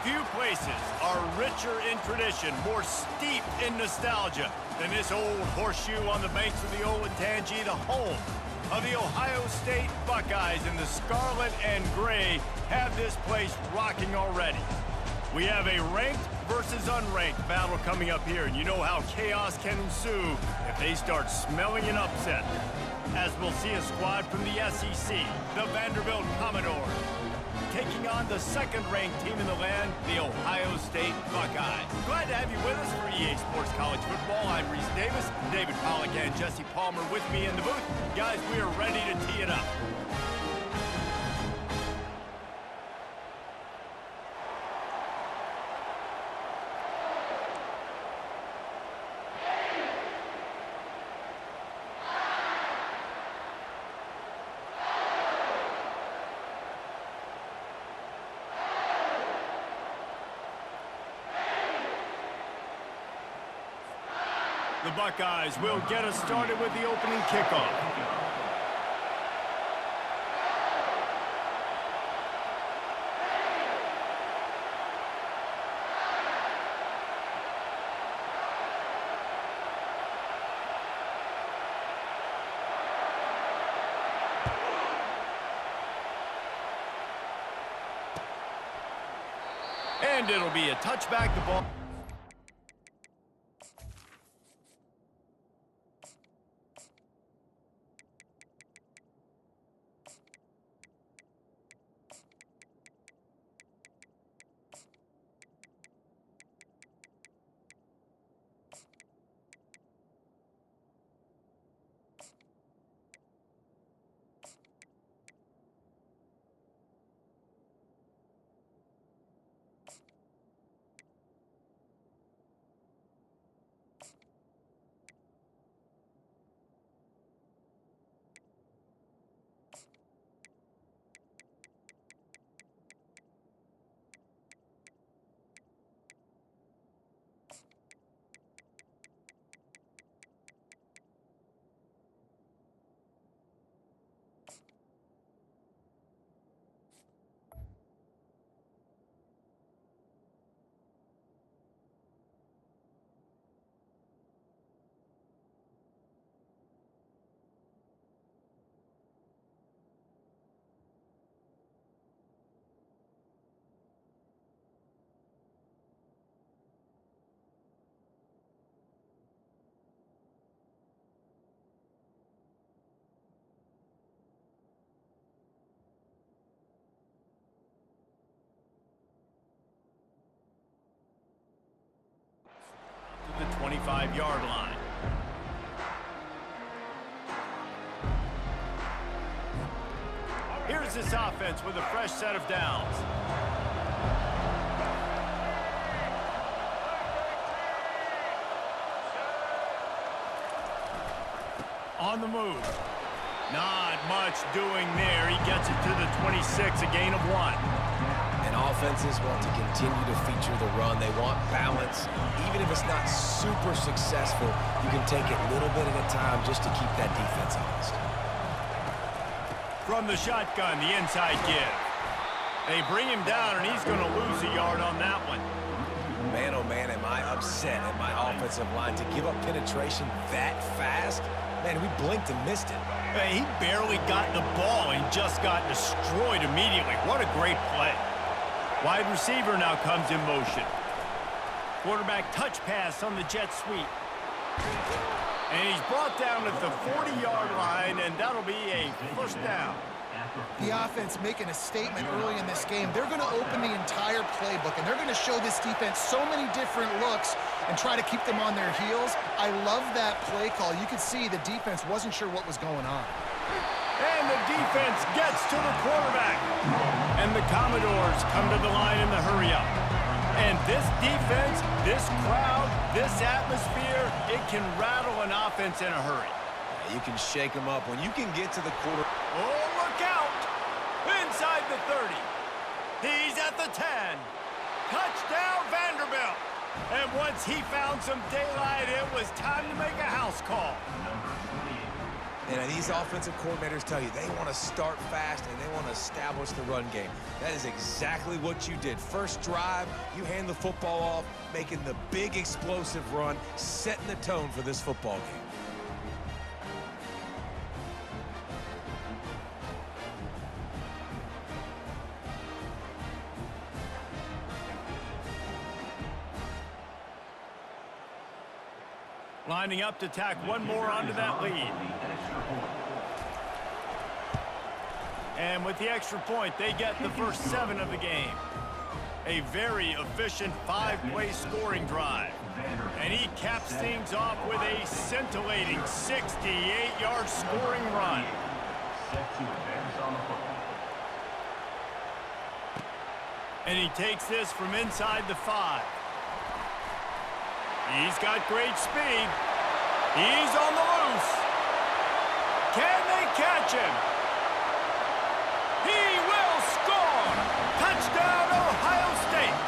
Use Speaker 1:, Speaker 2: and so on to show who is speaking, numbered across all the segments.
Speaker 1: Few places are richer in tradition, more steeped in nostalgia than this old horseshoe on the banks of the Olentangy, the home of the Ohio State Buckeyes, and the scarlet and gray have this place rocking already. We have a ranked versus unranked battle coming up here, and you know how chaos can ensue if they start smelling an upset. As we'll see a squad from the SEC, the Vanderbilt Commodores, taking on the second-ranked team in the land, the Ohio State Buckeyes. Glad to have you with us for EA Sports College Football. I'm Reese Davis, David Pollack and Jesse Palmer with me in the booth. Guys, we are ready to tee it up. The Buckeyes will get us started with the opening kickoff. And it'll be a touchback. The ball. The 25-yard line. Here's this offense with a fresh set of downs. On the move. Not much doing there. He gets it to the 26, a gain of 1.
Speaker 2: Offenses want to continue to feature the run. They want balance. Even if it's not super successful, you can take it little bit at a time just to keep that defense honest.
Speaker 1: From the shotgun, the inside give. They bring him down, and he's going to lose a yard on that one.
Speaker 2: Man, oh man, am I upset at my offensive line to give up penetration that fast? Man, we blinked and missed it.
Speaker 1: Hey, he barely got the ball and just got destroyed immediately. What a great play. Wide receiver now comes in motion. Quarterback touch pass on the jet sweep. And he's brought down at the 40-yard line, and that'll be a first down.
Speaker 3: The offense making a statement early in this game. They're going to open the entire playbook, and they're going to show this defense so many different looks and try to keep them on their heels. I love that play call. You could see the defense wasn't sure what was going on.
Speaker 1: And the defense gets to the quarterback. And the Commodores come to the line in the hurry-up. And this defense, this crowd, this atmosphere, it can rattle an offense in a hurry.
Speaker 2: You can shake them up when you can get to the quarter.
Speaker 1: Oh, look out! Inside the 30. He's at the 10. Touchdown, Vanderbilt. And once he found some daylight, it was time to make a house call.
Speaker 2: And these offensive coordinators tell you they want to start fast and they want to establish the run game. That is exactly what you did. First drive, you hand the football off, making the big explosive run, setting the tone for this football game.
Speaker 1: Lining up to tack one more onto that lead. And with the extra point, they get the first 7 of the game. A very efficient 5-play scoring drive. And he caps things off with a scintillating 68-yard scoring run. And he takes this from inside the 5. He's got great speed. He's on the loose. Can they catch him? He will score! Touchdown, Ohio State!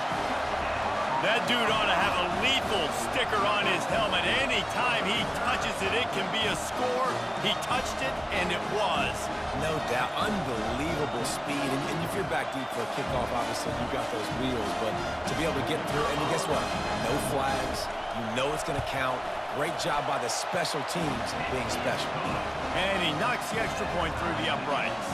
Speaker 1: That dude ought to have a lethal sticker on his helmet. Anytime he touches it, it can be a score. He touched it, and it was.
Speaker 2: No doubt. Unbelievable speed. And if you're back deep for a kickoff, obviously you got those wheels. But to be able to get through, and guess what? No flags. You know it's going to count. Great job by the special teams being special.
Speaker 1: And he knocks the extra point through the uprights.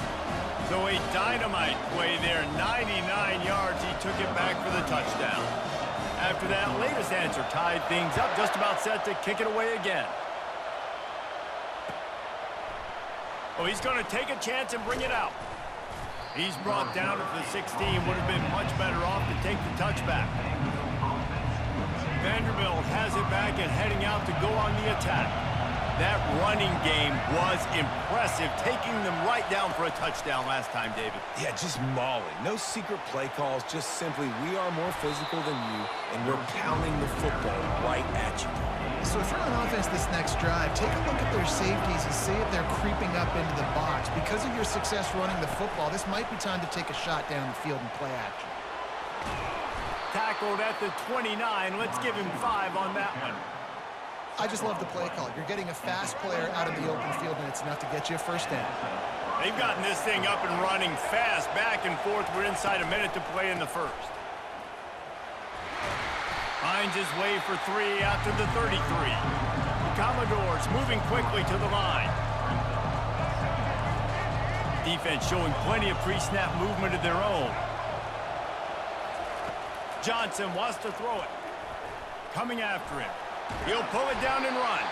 Speaker 1: So a dynamite play there, 99 yards. He took it back for the touchdown. After that latest answer tied things up, just about set to kick it away again. Oh, he's going to take a chance and bring it out. He's brought down at the 16. Would have been much better off to take the touchback. Vanderbilt has it back and heading out to go on the attack. That running game was impressive, taking them right down for a touchdown last time, David.
Speaker 2: Yeah, just mauling. No secret play calls, just simply we are more physical than you, and we're pounding the football right at you.
Speaker 3: So if you're on offense this next drive, take a look at their safeties and see if they're creeping up into the box. Because of your success running the football, this might be time to take a shot down the field and play action.
Speaker 1: Tackled at the 29. Let's give him 5 on that one.
Speaker 3: I just love the play call. You're getting a fast player out of the open field, and it's enough to get you a first down.
Speaker 1: They've gotten this thing up and running fast, back and forth. We're inside a minute to play in the first. Finds his way for 3 out to the 33. The Commodores moving quickly to the line. Defense showing plenty of pre-snap movement of their own. Johnson wants to throw it. Coming after him. He'll pull it down and run.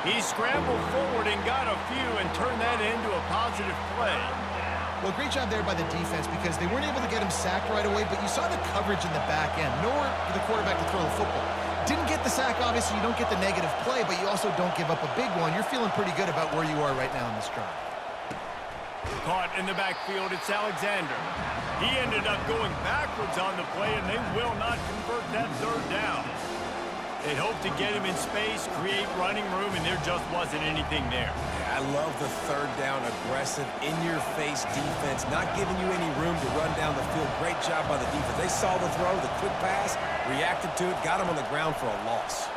Speaker 1: He scrambled forward and got a few and turned that into a positive play.
Speaker 3: Well, great job there by the defense because they weren't able to get him sacked right away, but you saw the coverage in the back end. Nowhere for the quarterback to throw the football. Didn't get the sack, obviously. You don't get the negative play, but you also don't give up a big one. You're feeling pretty good about where you are right now in this drive.
Speaker 1: Caught in the backfield, it's Alexander. He ended up going backwards on the play, and they will not convert that 3rd down. They hoped to get him in space, create running room, and there just wasn't anything there.
Speaker 2: I love the 3rd down, aggressive, in-your-face defense, not giving you any room to run down the field. Great job by the defense. They saw the throw, the quick pass, reacted to it, got him on the ground for a loss.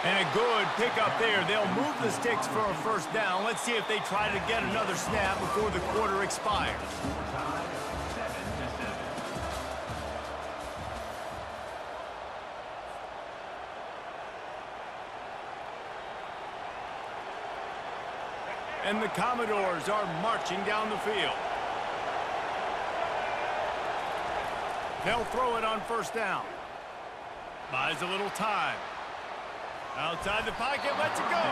Speaker 1: And a good pickup there. They'll move the sticks for a first down. Let's see if they try to get another snap before the quarter expires. And the Commodores are marching down the field. They'll throw it on first down. Buys a little time. Outside the pocket, lets it go.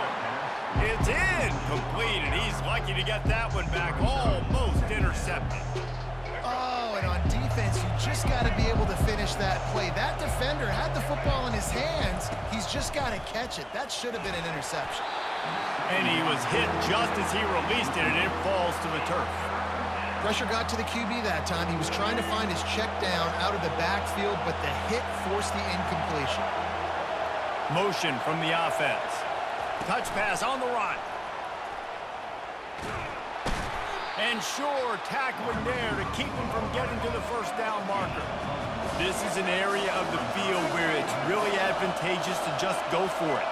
Speaker 1: It's incomplete, and he's lucky to get that one back. Almost intercepted.
Speaker 3: Oh, and on defense, you just got to be able to finish that play. That defender had the football in his hands. He's just got to catch it. That should have been an interception.
Speaker 1: And he was hit just as he released it, and it falls to the turf.
Speaker 3: Pressure got to the QB that time. He was trying to find his check down out of the backfield, but the hit forced the incompletion.
Speaker 1: Motion from the offense. Touch pass on the run. And sure, tackling there to keep him from getting to the first down marker. This is an area of the field where it's really advantageous to just go for it.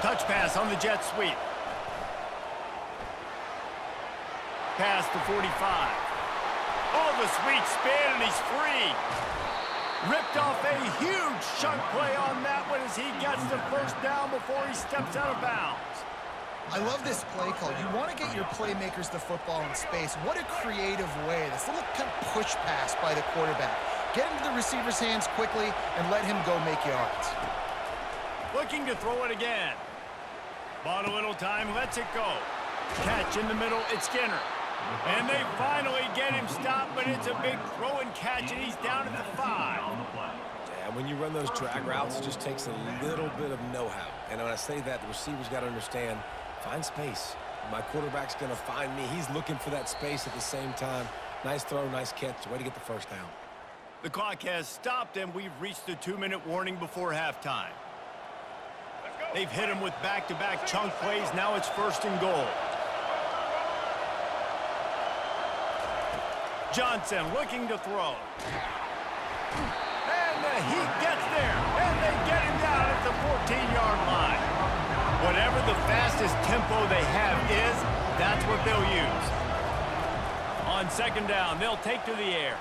Speaker 1: Touch pass on the jet sweep. Pass to 45. Oh, the sweet spin, and he's free. Ripped off a huge chunk play on that one as he gets the first down before he steps out of bounds.
Speaker 3: I love this play call. You want to get your playmakers the football in space. What a creative way. This little kind of push pass by the quarterback. Get into the receiver's hands quickly and let him go make yards.
Speaker 1: Looking to throw it again. Bought a little time, lets it go. Catch in the middle, it's Skinner. And they finally get him stopped, but it's a big throw and catch, and he's down at the 5.
Speaker 2: Yeah, when you run those drag routes, it just takes a little bit of know-how. And when I say that, the receiver's got to understand, find space. My quarterback's going to find me. He's looking for that space at the same time. Nice throw, nice catch. Way to get the first down.
Speaker 1: The clock has stopped, and we've reached the 2-minute warning before halftime. They've hit him with back-to-back chunk plays. Now it's 1st and goal. Johnson looking to throw. And he gets there, and they get him down at the 14-yard line. Whatever the fastest tempo they have is, that's what they'll use. On 2nd down, they'll take to the air.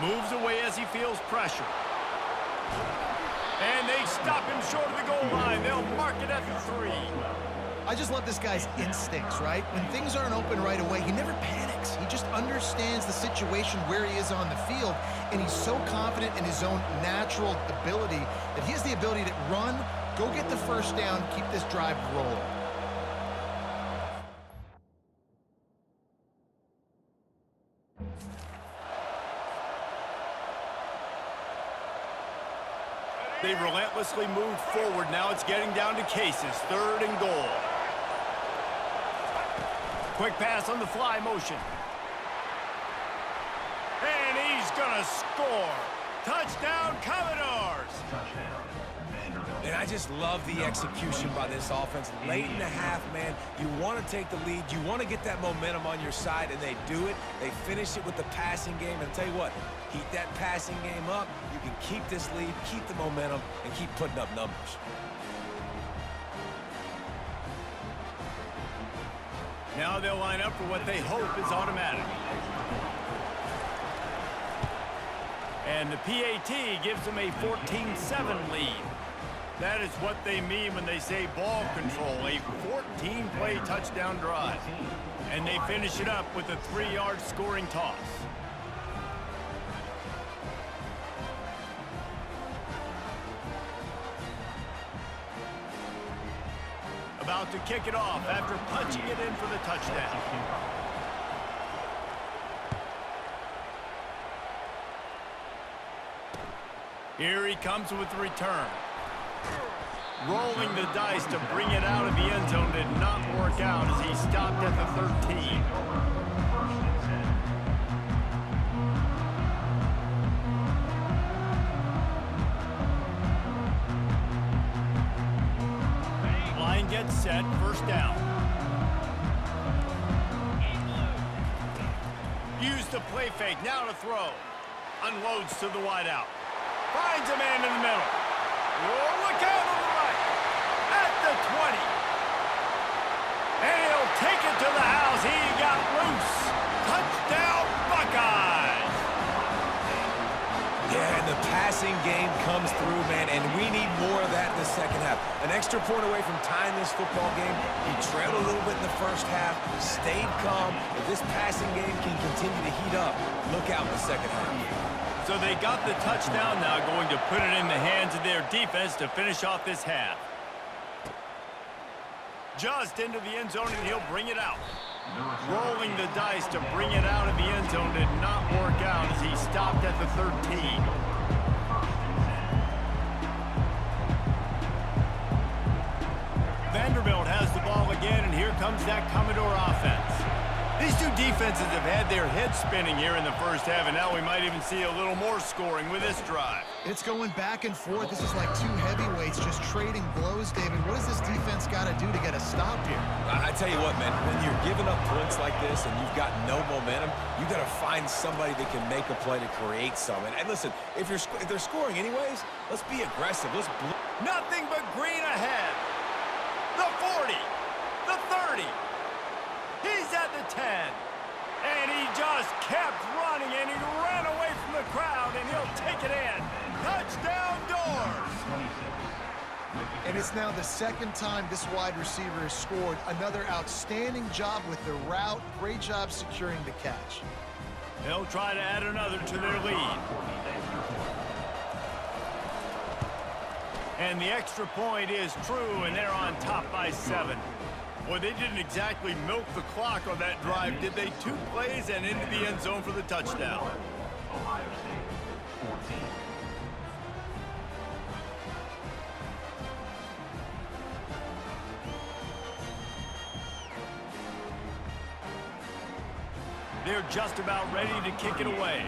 Speaker 1: Moves away as he feels pressure. And they stop him short of the goal line. They'll mark it at the 3.
Speaker 3: I just love this guy's instincts, right? When things aren't open right away, he never panics. He just understands the situation where he is on the field, and he's so confident in his own natural ability that he has the ability to run, go get the first down, keep this drive rolling.
Speaker 1: They relentlessly moved forward. Now it's getting down to cases. 3rd and goal. Quick pass on the fly motion. And he's going to score. Touchdown, Commodores.
Speaker 2: And I just love the execution by this offense. Late in the half, man, you want to take the lead. You want to get that momentum on your side, and they do it. They finish it with the passing game. And I'll tell you what, keep that passing game up. You can keep this lead, keep the momentum, and keep putting up numbers.
Speaker 1: Now they'll line up for what they hope is automatic. And the PAT gives them a 14-7 lead. That is what they mean when they say ball control, a 14-play touchdown drive. And they finish it up with a 3-yard scoring toss. About to kick it off after punching it in for the touchdown. Here he comes with the return. Rolling the dice to bring it out of the end zone did not work out as he stopped at the 13. Line gets set, 1st down. Use the play fake, now to throw. Unloads to the wideout. Finds a man in the middle. Oh, look out on the right. At the 20. And he'll take it to the house. He got loose. Touchdown, Buckeyes.
Speaker 2: Yeah, and the passing game comes through, man, and we need more of that in the 2nd half. An extra point away from tying this football game. He trailed a little bit in the 1st half, stayed calm. If this passing game can continue to heat up, look out in the 2nd half.
Speaker 1: So they got the touchdown, now going to put it in the hands of their defense to finish off this half. Just into the end zone, and he'll bring it out. Rolling the dice to bring it out of the end zone did not work out as he stopped at the 13. Vanderbilt has the ball again, and here comes that Commodore offense. These two defenses have had their heads spinning here in the 1st half, and now we might even see a little more scoring with this drive.
Speaker 3: It's going back and forth. This is like two heavyweights just trading blows, David. What does this defense got to do to get a stop here?
Speaker 2: I tell you what, man, when you're giving up points like this and you've got no momentum, you got to find somebody that can make a play to create some. And listen, if they're scoring anyways, let's be aggressive. Nothing but green ahead.
Speaker 1: just kept running, and he ran away from the crowd, and he'll take it in. Touchdown, Doors!
Speaker 3: And it's now the second time this wide receiver has scored. Another outstanding job with the route. Great job securing the catch.
Speaker 1: They'll try to add another to their lead. And the extra point is true, and they're on top by 7. Well, they didn't exactly milk the clock on that drive, did they? 2 plays and into the end zone for the touchdown.
Speaker 4: Ohio State, 14.
Speaker 1: They're just about ready to kick it away.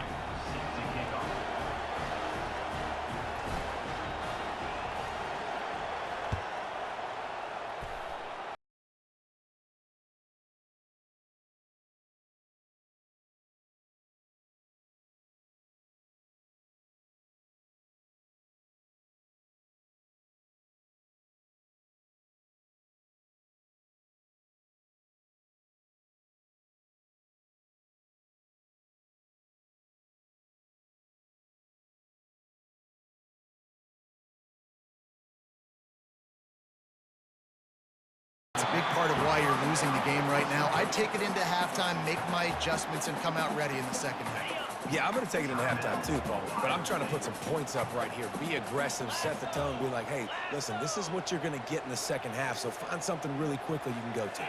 Speaker 3: It's a big part of why you're losing the game right now. I'd take it into halftime, make my adjustments, and come out ready in the second half.
Speaker 2: Yeah, I'm going to take it into halftime too, Paul. But I'm trying to put some points up right here. Be aggressive, set the tone, be like, hey, listen, this is what you're going to get in the second half, so find something really quickly you can go to.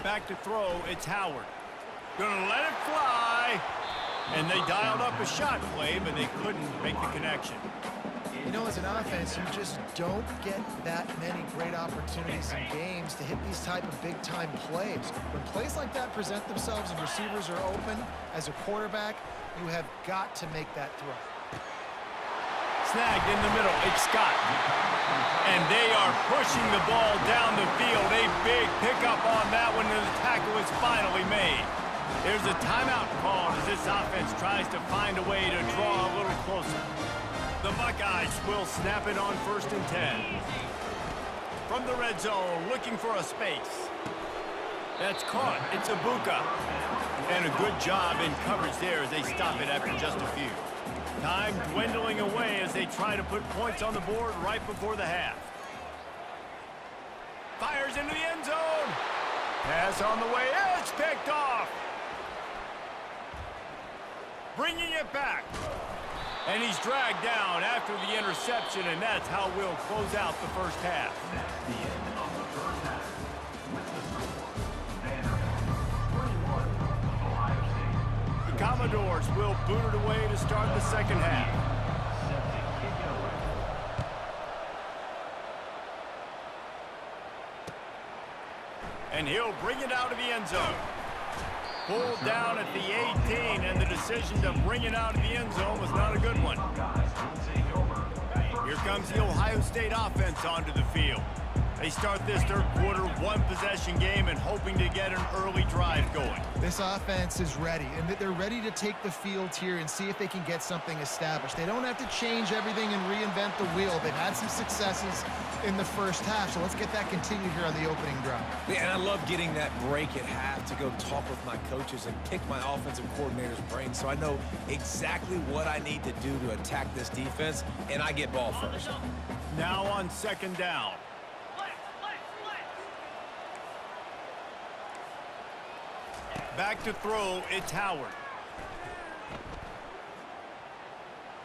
Speaker 1: Back to throw, it's Howard. Gonna let it fly. And they dialed up a shot play, but they couldn't make the connection.
Speaker 3: You know, as an offense, you just don't get that many great opportunities in games to hit these type of big-time plays. When plays like that present themselves and receivers are open, as a quarterback, you have got to make that throw.
Speaker 1: Snagged in the middle, it's Scott. And they are pushing the ball down the field. A big pickup on that one, and the tackle is finally made. There's a timeout called as this offense tries to find a way to draw a little closer. The Buckeyes will snap it on 1st and 10. From the red zone, looking for a space. That's caught. It's Ibuka. And a good job in coverage there as they stop it after just a few. Time dwindling away as they try to put points on the board right before the half. Fires into the end zone. Pass on the way. It's picked off. Bringing it back. And he's dragged down after the interception, and that's how we'll close out the first half.
Speaker 4: That's the end of the first half. With the score, Vandy 21, Ohio State.
Speaker 1: The Commodores will boot it away to start the second half.
Speaker 4: Set to kick it away.
Speaker 1: And he'll bring it out of the end zone. Pulled down at the 18, and the decision to bring it out of the end zone was not a good one. Here comes the Ohio State offense onto the field. They start this third quarter one-possession game and hoping to get an early drive going.
Speaker 3: This offense is ready, and they're ready to take the field here and see if they can get something established. They don't have to change everything and reinvent the wheel. They've had some successes in the first half, so let's get that continued here on the opening drive.
Speaker 2: Yeah, and I love getting that break at half to go talk with my coaches and pick my offensive coordinator's brain so I know exactly what I need to do to attack this defense, and I get ball first.
Speaker 1: Now on 2nd down. Back to throw, it's Howard.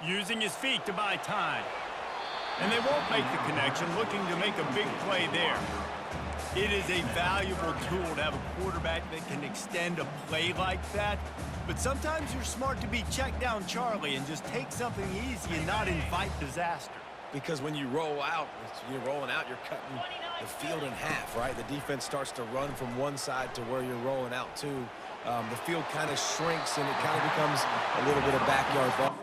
Speaker 1: Using his feet to buy time. And they won't make the connection, looking to make a big play there. It is a valuable tool to have a quarterback that can extend a play like that. But sometimes you're smart to be check down Charlie and just take something easy and not invite disaster.
Speaker 2: Because when you roll out, you're rolling out, you're cutting the field in half, right? The defense starts to run from one side to where you're rolling out to. The field kind of shrinks, and it kind of becomes a little bit of backyard ball.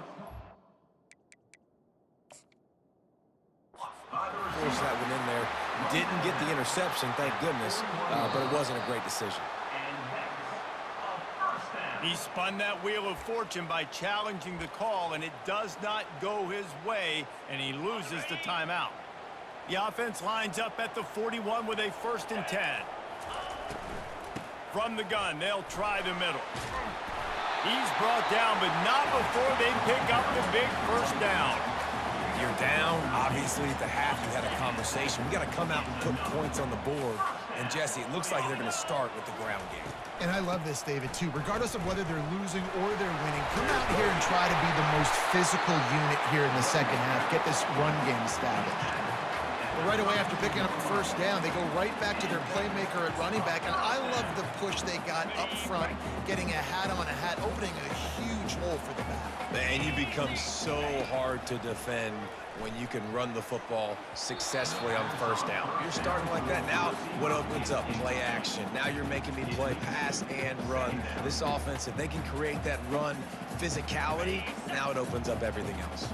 Speaker 2: Force that one in there. Didn't get the interception, thank goodness, but it wasn't a great decision.
Speaker 1: He spun that wheel of fortune by challenging the call, and it does not go his way, and he loses the timeout. The offense lines up at the 41 with a 1st and 10. From the gun, they'll try the middle. He's brought down, but not before they pick up the big first down.
Speaker 2: You're down. Obviously, at the half, you had a conversation. We got to come out and put points on the board. And, Jesse, it looks like they're going to start with the ground game.
Speaker 3: And I love this, David, too. Regardless of whether they're losing or they're winning, come out here and try to be the most physical unit here in the second half. Get this run game established. But right away after picking up the first down, they go right back to their playmaker at running back. And I love the push they got up front, getting a hat on a hat, opening a huge hole for the back.
Speaker 2: And you become so hard to defend when you can run the football successfully on first down. You're starting like that. Now, what opens up? Play action. Now you're making me play pass and run. This offense, if they can create that run physicality, now it opens up everything else.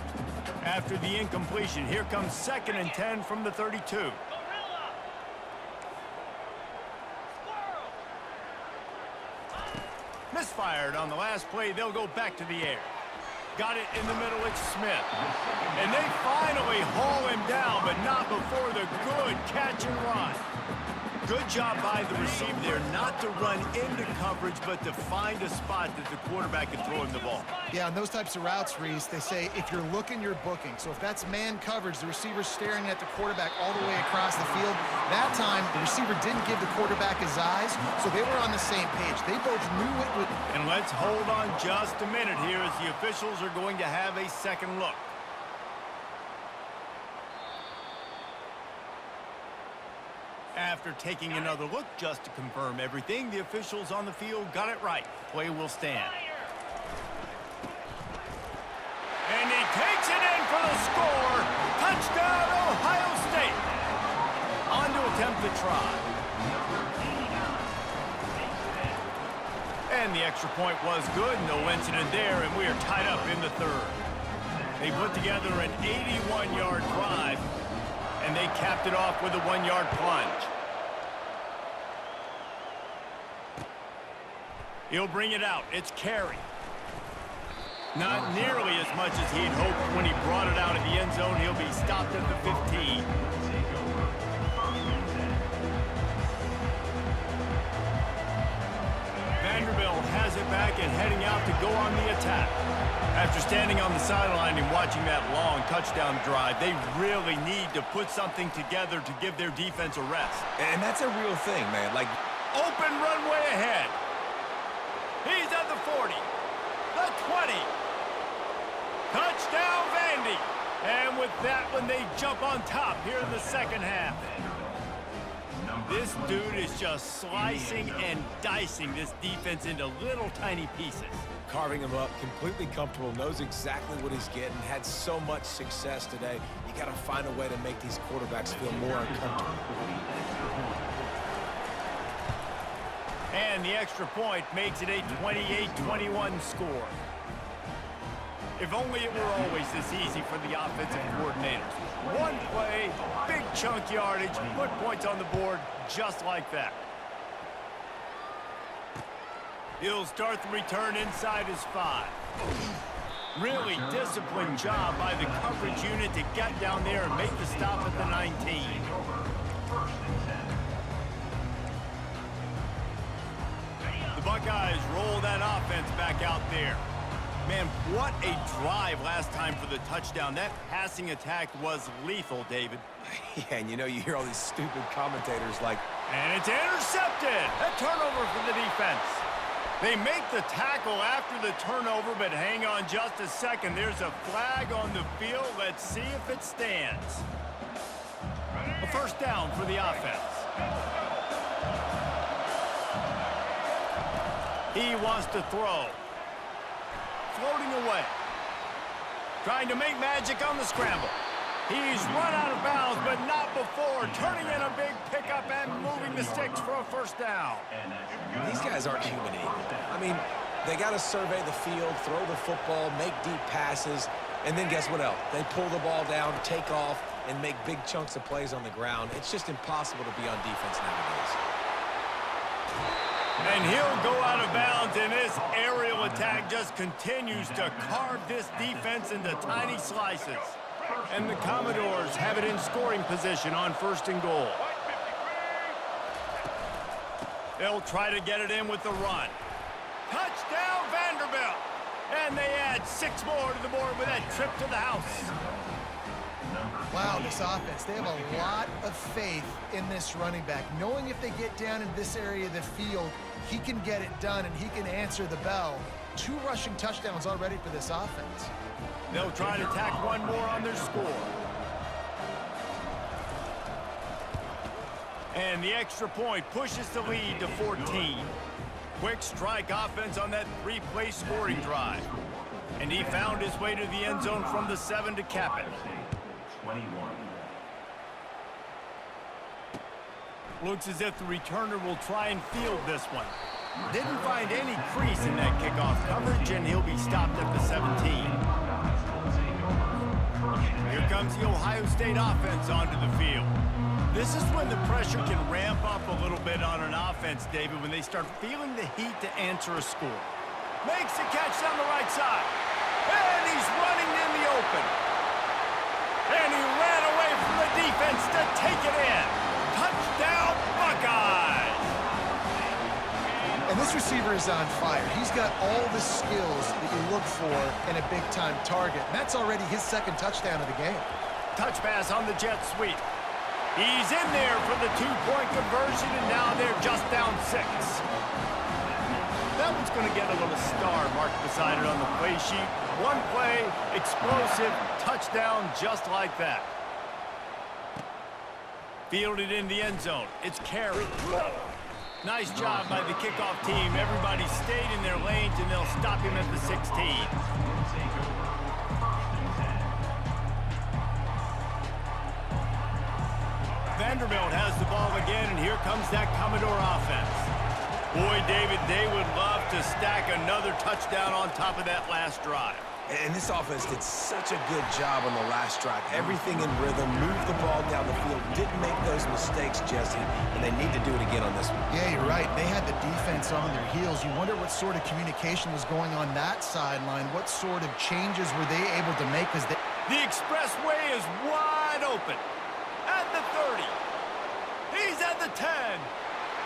Speaker 1: After the incompletion, here comes 2nd and 10 from the 32. Misfired on the last play. They'll go back to the air. Got it in the middle, it's Smith. And they finally haul him down, but not before the good catch and run. Good job by the receiver there, not to run into coverage, but to find a spot that the quarterback can throw him the ball.
Speaker 3: Yeah, on those types of routes, Reese, they say if you're looking, you're booking. So if that's man coverage, the receiver's staring at the quarterback all the way across the field. That time, the receiver didn't give the quarterback his eyes, so they were on the same page. They both knew it would...
Speaker 1: And let's hold on just a minute here as the officials are going to have a second look. After taking another look just to confirm everything, the officials on the field got it right. Play will stand. And he takes it in for the score. Touchdown, Ohio State. On to attempt the try. And the extra point was good. No incident there, and we are tied up in the third. They put together an 81-yard drive, and they capped it off with a 1-yard plunge. He'll bring it out. It's Carey. Not nearly as much as he'd hoped when he brought it out of the end zone. He'll be stopped at the 15. Vanderbilt has it back and heading out to go on the attack. After standing on the sideline and watching that long touchdown drive, they really need to put something together to give their defense a rest.
Speaker 2: And that's a real thing, man. Like,
Speaker 1: open runway ahead. He's at the 40, the 20. Touchdown, Vandy. And with that one, they jump on top here in the second half. This dude is just slicing and dicing this defense into little tiny pieces.
Speaker 2: carving him up, completely comfortable, knows exactly what he's getting, had so much success today. You got to find a way to make these quarterbacks feel more uncomfortable.
Speaker 1: And the extra point makes it a 28-21 score. If only it were always this easy for the offensive coordinators. One play, big chunk yardage, put points on the board just like that. He'll start the return inside his 5. Really disciplined job by the coverage unit to get down there and make the stop at the 19. The Buckeyes roll that offense back out there. Man, what a drive last time for the touchdown. That passing attack was lethal, David.
Speaker 2: Yeah, and you know, you hear all these stupid commentators like,
Speaker 1: and it's intercepted. A turnover for the defense. They make the tackle after the turnover, but hang on just a second. There's a flag on the field. Let's see if it stands. A first down for the offense. He wants to throw. Floating away. Trying to make magic on the scramble. He's run out of bounds, but not before. Turning in a big pickup and moving the sticks for a first down.
Speaker 2: these guys aren't human equal. I mean, they got to survey the field, throw the football, make deep passes, and then guess what else? They pull the ball down, take off, and make big chunks of plays on the ground. It's just impossible to be on defense nowadays.
Speaker 1: And he'll go out of bounds, and this aerial attack just continues to carve this defense into tiny slices. And the Commodores have it in scoring position on 1st and goal. They'll try to get it in with the run. Touchdown, Vanderbilt! And they add 6 more to the board with that trip to the house.
Speaker 3: Wow, this offense, they have a lot of faith in this running back, knowing if they get down in this area of the field, he can get it done and he can answer the bell. 2 rushing touchdowns already for this offense.
Speaker 1: They'll try to tack 1 more on their score. And the extra point pushes the lead to 14. Quick strike offense on that 3-play scoring drive. And he found his way to the end zone from the 7 to cap it.
Speaker 4: 21.
Speaker 1: Looks as if the returner will try and field this one. Didn't find any crease in that kickoff coverage, and he'll be stopped at the 17. Here comes the Ohio State offense onto the field. This is when the pressure can ramp up a little bit on an offense, David, when they start feeling the heat to answer a score. Makes the catch down the right side. And he's running in the open. And he ran away from the defense to take it in. Touchdown, Buckeyes!
Speaker 3: And this receiver is on fire. He's got all the skills that you look for in a big-time target. And that's already his 2nd touchdown of the game.
Speaker 1: Touch pass on the jet sweep. He's in there for the 2-point conversion, and now they're just down 6. That one's going to get a little star marked beside it on the play sheet. 1 play, explosive, touchdown just like that. Fielded in the end zone. It's carried. Nice job by the kickoff team. Everybody stayed in their lanes, and they'll stop him at the 16. Vanderbilt has the ball again, and here comes that Commodore offense. Boy, David, they would love to stack another touchdown on top of that last drive.
Speaker 2: And this offense did such a good job on the last drive. Everything in rhythm, moved the ball down the field, didn't make those mistakes, Jesse, and they need to do it again on this one.
Speaker 3: Yeah, you're right. They had the defense on their heels. You wonder what sort of communication was going on that sideline. What sort of changes were they able to make?
Speaker 1: The expressway is wide open. At the 30. He's at the 10.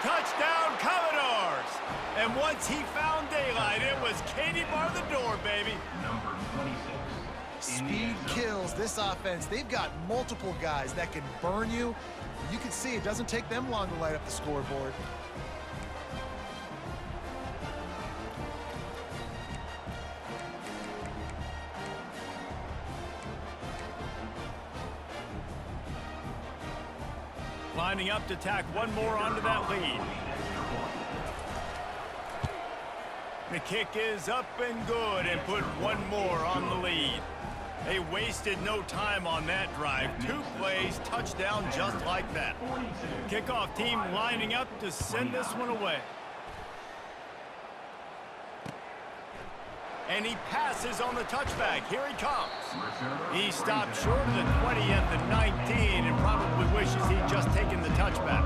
Speaker 1: Touchdown, Commodores. And once he found daylight, it was Katie bar the door, baby.
Speaker 4: Number 26.
Speaker 3: Speed kills this offense. They've got multiple guys that can burn you. You can see it doesn't take them long to light up the scoreboard.
Speaker 1: Lining up to tack 1 more onto that lead. The kick is up and good and put 1 more on the lead. They wasted no time on that drive. 2 plays, touchdown just like that. Kickoff team lining up to send this one away. And he passes on the touchback. Here he comes. He stopped short of the 20 at the 19 and probably wishes he'd just taken the touchback.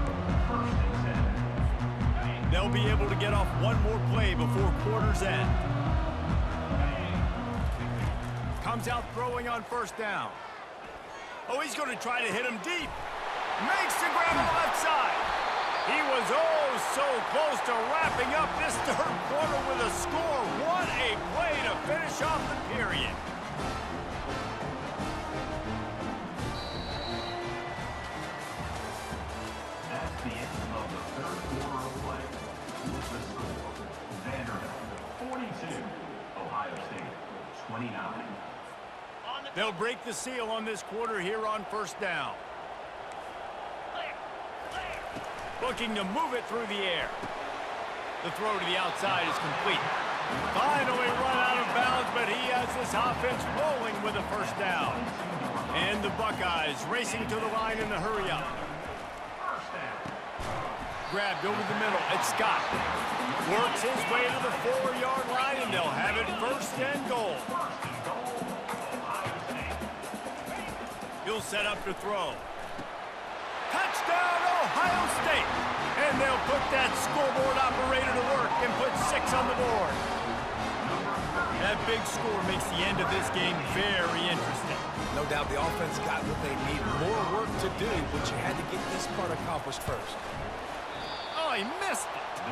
Speaker 1: They'll be able to get off 1 more play before quarter's end. Comes out throwing on 1st down. Oh, he's going to try to hit him deep. Makes the grab on the left side. He was so close to wrapping up this 3rd quarter with a score. What a play to finish off the period.
Speaker 4: That's the end of the 3rd quarter of play. With the score, Vanderbilt 42, Ohio State 29.
Speaker 1: They'll break the seal on this quarter here on 1st down. Looking to move it through the air. The throw to the outside is complete. Finally run out of bounds, but he has this offense rolling with a 1st down. And the Buckeyes racing to the line in the hurry up. Grabbed over the middle. It's Scott. Works his way to the 4-yard line, and they'll have it 1st and goal. He'll set up to throw. Touchdown, Ohio State! And they'll put that scoreboard operator to work and put 6 on the board. That big score makes the end of this game very interesting.
Speaker 2: No doubt the offense got what they need. More work to do, but you had to get this part accomplished first.
Speaker 1: Oh, he missed it.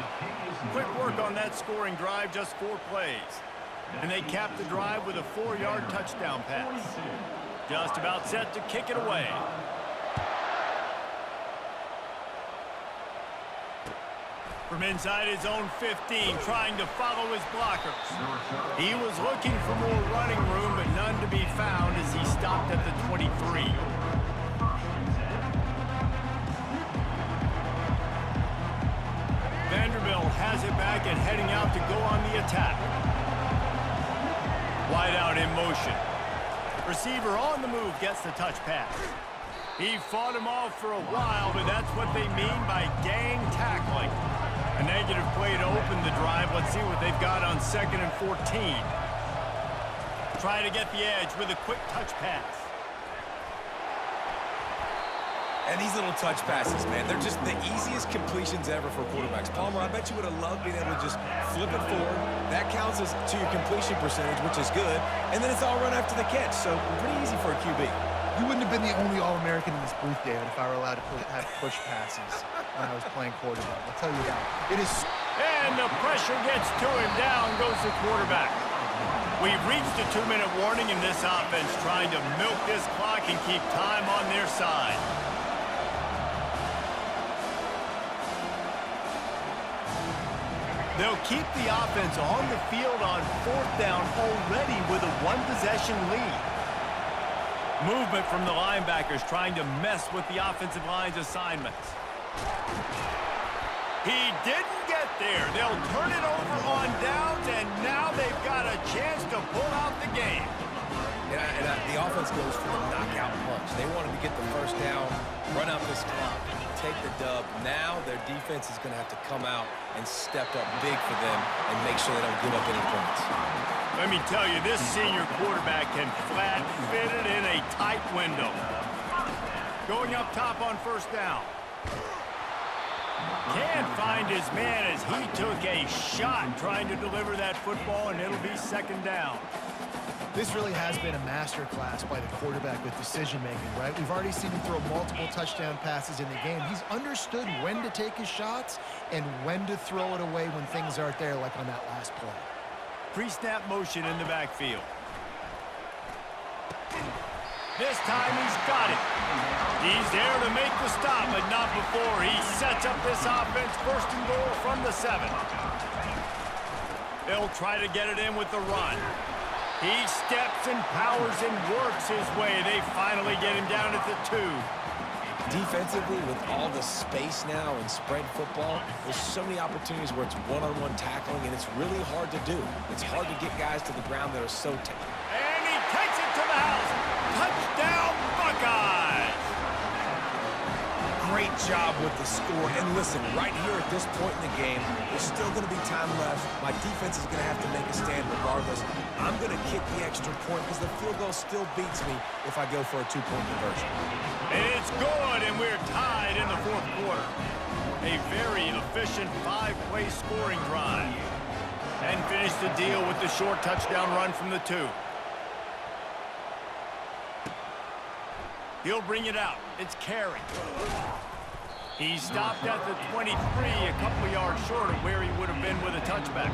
Speaker 1: Quick work on that scoring drive, just 4 plays. And they capped the drive with a 4-yard touchdown pass. Just about set to kick it away. From inside his own 15, trying to follow his blockers. He was looking for more running room, but none to be found as he stopped at the 23. Vanderbilt has it back and heading out to go on the attack. Wide out in motion. Receiver on the move gets the touch pass. He fought him off for a while, but that's what they mean by gang tackling. A negative play to open the drive. Let's see what they've got on 2nd and 14. Try to get the edge with a quick touch pass.
Speaker 2: And these little touch passes, man, they're just the easiest completions ever for quarterbacks. Palmer, I bet you would have loved being able to just flip it forward. That counts as to your completion percentage, which is good. And then it's all run after the catch, so pretty easy for a QB.
Speaker 3: You wouldn't have been the only All-American in this booth, David, if I were allowed to have push passes when I was playing quarterback. I'll tell you that. It is...
Speaker 1: And the pressure gets to him. Down goes the quarterback. We've reached a 2-minute warning in this offense, trying to milk this clock and keep time on their side. They'll keep the offense on the field on 4th down already with a 1-possession lead. Movement from the linebackers trying to mess with the offensive line's assignments. He didn't get there. They'll turn it over on downs, and now they've got a chance to pull out the game.
Speaker 2: And the offense goes for the knockout punch. They wanted to get the first down, run out this clock, take the dub. Now their defense is going to have to come out and step up big for them and make sure they don't give up any points.
Speaker 1: Let me tell you, this senior quarterback can flat fit it in a tight window. Going up top on 1st down. Can't find his man as he took a shot trying to deliver that football, and it'll be 2nd down.
Speaker 3: This really has been a master class by the quarterback with decision-making, right? We've already seen him throw multiple touchdown passes in the game. He's understood when to take his shots and when to throw it away when things aren't there, like on that last play.
Speaker 1: Pre-snap motion in the backfield. This time he's got it. He's there to make the stop, but not before. He sets up this offense 1st and goal from the 7. They'll try to get it in with the run. He steps and powers and works his way. They finally get him down at the 2.
Speaker 2: Defensively, with all the space now in spread football, there's so many opportunities where it's one-on-one tackling, and it's really hard to do. It's hard to get guys to the ground that are so tough.
Speaker 1: And he takes it to the house. Touchdown, Buckeyes!
Speaker 2: Great job with the score. And listen, right here at this point in the game, there's still going to be time left. My defense is going to have to make a stand regardless. I'm going to kick the extra point because the field goal still beats me if I go for a 2-point conversion.
Speaker 1: And it's good, and we're tied in the 4th quarter. A very efficient 5-play scoring drive. And finish the deal with the short touchdown run from the 2. He'll bring it out. It's Carey. He stopped at the 23, a couple of yards short of where he would have been with a touchback.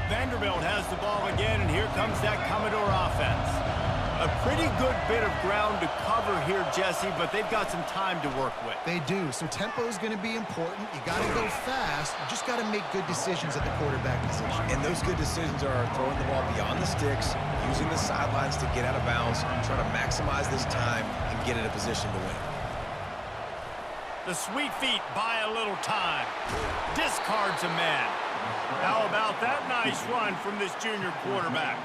Speaker 1: Vanderbilt has the ball again, and here comes that Commodore offense. A pretty good bit of ground to cover here, Jesse, but they've got some time to work with.
Speaker 3: They do. So tempo is going to be important. You got to go fast. You just got to make good decisions at the quarterback position.
Speaker 2: And those good decisions are throwing the ball beyond the sticks, using the sidelines to get out of bounds, trying to maximize this time and get in a position to win.
Speaker 1: The sweet feet buy a little time. Discards a man. How about that nice run from this junior quarterback?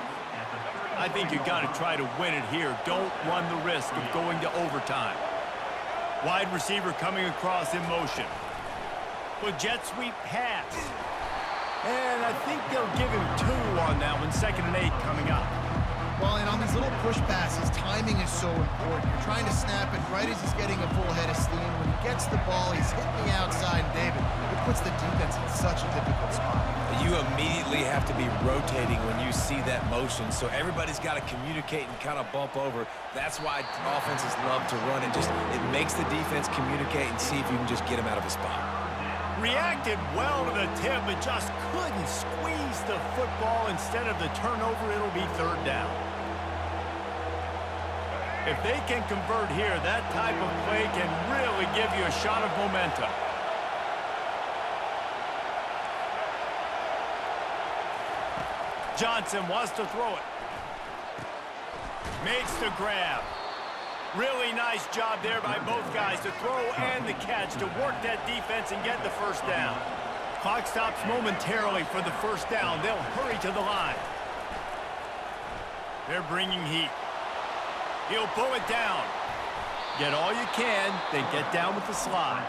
Speaker 1: I think you got to try to win it here. Don't run the risk of going to overtime. Wide receiver coming across in motion. With jet sweep pass. And I think they'll give him 2 on that one. 2nd and 8 coming up.
Speaker 3: Well, and on these little push passes, time timing is so important. You're trying to snap it right as he's getting a full head of steam. When he gets the ball, he's hitting the outside, David. It puts the defense in such a difficult spot.
Speaker 2: You immediately have to be rotating when you see that motion, so everybody's got to communicate and kind of bump over. That's why offenses love to run it. It makes the defense communicate and see if you can just get him out of his spot.
Speaker 1: Reacted well to the tip, but just couldn't squeeze the football. Instead of the turnover, it'll be third down. If they can convert here, that type of play can really give you a shot of momentum. Johnson wants to throw it. Makes the grab. Really nice job there by both guys to throw and the catch to work that defense and get the first down. Clock stops momentarily for the first down. They'll hurry to the line. They're bringing heat. He'll pull it down. Get all you can, then get down with the slide.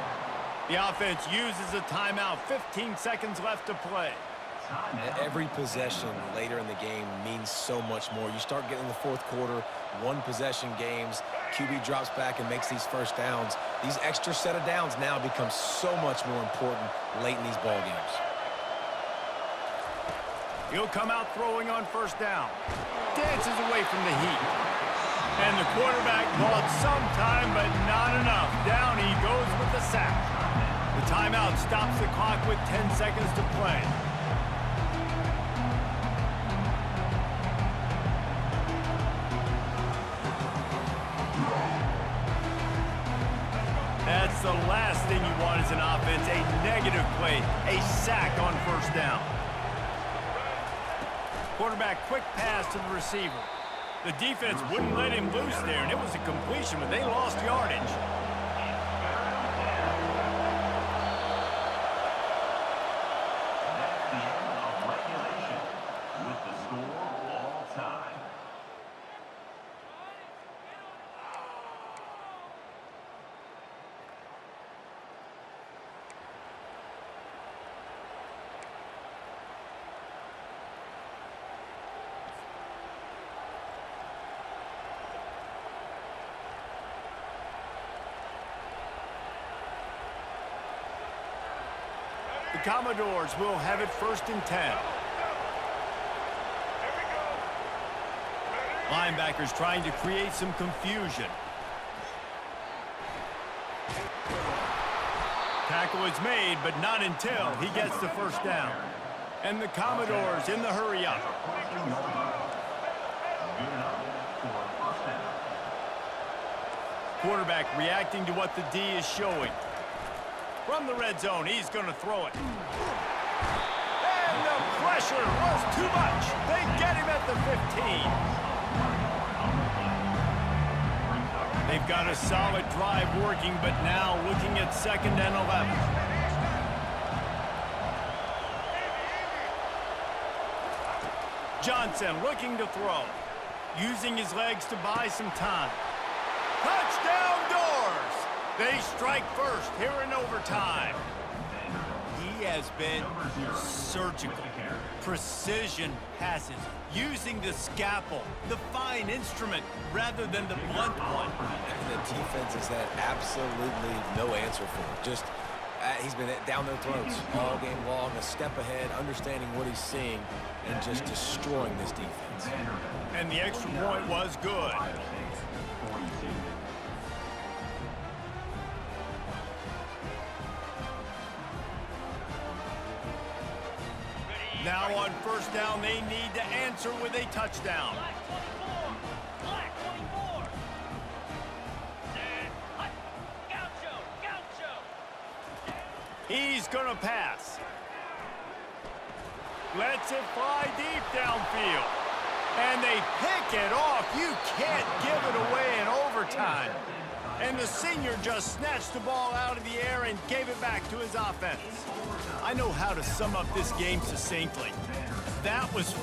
Speaker 1: The offense uses a timeout. 15 seconds left to play.
Speaker 2: Every possession later in the game means so much more. You start getting the fourth quarter, one-possession games, QB drops back and makes these first downs. These extra set of downs now become so much more important late in these ball games.
Speaker 1: He'll come out throwing on first down. Dances away from the heat. And the quarterback bought some time, but not enough. Down he goes with the sack. The timeout stops the clock with 10 seconds to play. That's the last thing you want as an offense, a negative play, a sack on first down. Quarterback quick pass to the receiver. The defense wouldn't let him loose there, and it was a completion, but they lost yardage.
Speaker 4: That's the end of regulation with the score all time.
Speaker 1: The Commodores will have it 1st and 10. Linebackers trying to create some confusion. Tackle is made, but not until he gets the first down. And the Commodores in the hurry up. Quarterback reacting to what the D is showing. From the red zone, he's going to throw it. And the pressure was too much. They get him at the 15. They've got a solid drive working, but now looking at 2nd and 11. Johnson looking to throw. Using his legs to buy some time. Touchdown Doors! They strike first here in overtime. He has been surgical. Precision passes. Using the scalpel, the fine instrument, rather than the blunt one.
Speaker 2: And the defense has had absolutely no answer for it. Just, he's been down their throats all game long, a step ahead, understanding what he's seeing, and just destroying this defense.
Speaker 1: And the extra point was good. Now on first down, they need to answer with a touchdown.
Speaker 5: Black 24.
Speaker 1: He's going to pass. Lets it fly deep downfield. And they pick it off. You can't give it away in overtime. And the senior just snatched the ball out of the air and gave it back to his offense. I know how to sum up this game succinctly. That was